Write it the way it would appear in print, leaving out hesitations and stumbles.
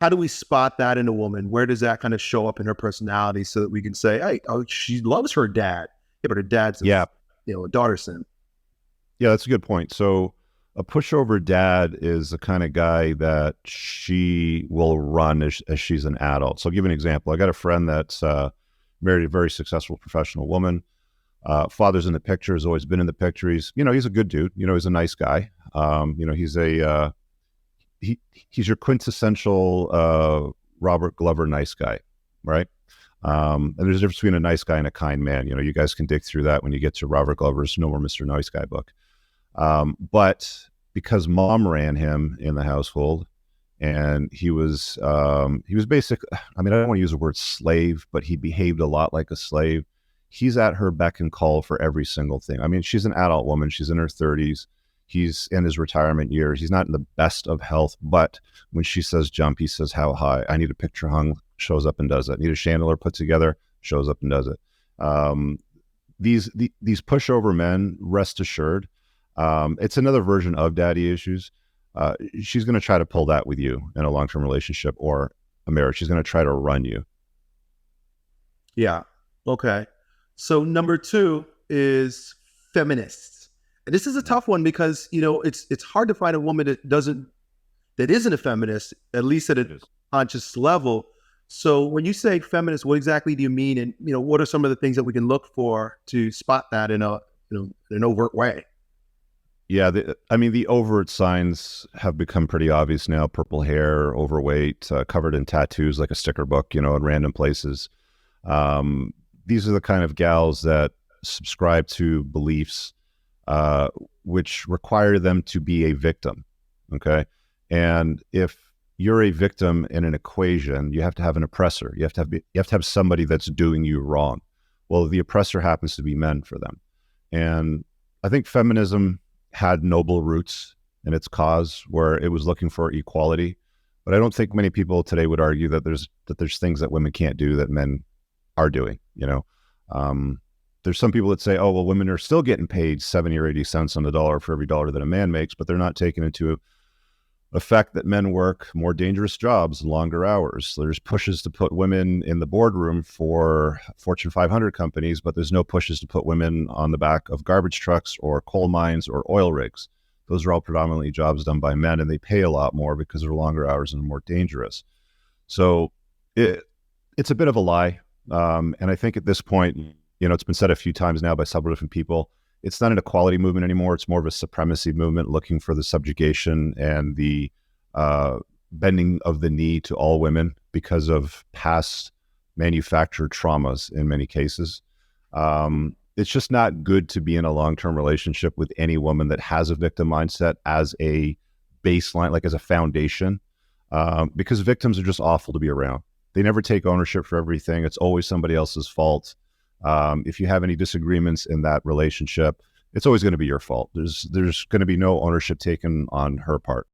how do we spot that in a woman? Where does that kind of show up in her personality so that we can say, hey, oh, she loves her dad. Yeah, but her dad's Yeah, a daughter sin. yeah, that's a good point. So a pushover dad is the kind of guy that she will run as she's an adult. So I'll give you an example. I got a friend that's married a very successful professional woman. Father's in the picture, has always been in the picture. He's a good dude. He's a nice guy. He's he's your quintessential Robert Glover nice guy, right? And there's a difference between a nice guy and a kind man. You guys can dig through that when you get to Robert Glover's No More Mr. Nice Guy book. But because mom ran him in the household, and he was basic. I mean, I don't want to use the word slave, but he behaved a lot like a slave. He's at her beck and call for every single thing. I mean, she's an adult woman. She's in her 30s. He's in his retirement years. He's not in the best of health, but when she says jump, he says how high. I need a picture hung, shows up and does it. I need a chandelier put together, shows up and does it. Um, these pushover men, rest assured, it's another version of daddy issues. She's going to try to pull that with you in a long-term relationship or a marriage. She's going to try to run you. Yeah. Okay. So number two is feminists. And this is a tough one because, it's hard to find a woman that isn't a feminist, at least at a conscious level. So when you say feminist, what exactly do you mean? And, what are some of the things that we can look for to spot that in an overt way? Yeah, the overt signs have become pretty obvious now. Purple hair, overweight, covered in tattoos like a sticker book, in random places. These are the kind of gals that subscribe to beliefs which require them to be a victim. Okay. And if you're a victim in an equation, you have to have an oppressor. You have to have somebody that's doing you wrong. Well, the oppressor happens to be men for them. And I think feminism had noble roots in its cause where it was looking for equality. But I don't think many people today would argue that there's things that women can't do that men are doing. There's some people that say, oh, well, women are still getting paid 70 or 80 cents on the dollar for every dollar that a man makes, but they're not taking into effect that men work more dangerous jobs, longer hours. There's pushes to put women in the boardroom for Fortune 500 companies, but there's no pushes to put women on the back of garbage trucks or coal mines or oil rigs. Those are all predominantly jobs done by men, and they pay a lot more because they're longer hours and more dangerous. So it's a bit of a lie. And I think at this point, it's been said a few times now by several different people. It's not an equality movement anymore. It's more of a supremacy movement looking for the subjugation and the bending of the knee to all women because of past manufactured traumas in many cases. It's just not good to be in a long-term relationship with any woman that has a victim mindset as a baseline, like as a foundation, because victims are just awful to be around. They never take ownership for everything. It's always somebody else's fault. If you have any disagreements in that relationship, it's always going to be your fault. There's going to be no ownership taken on her part.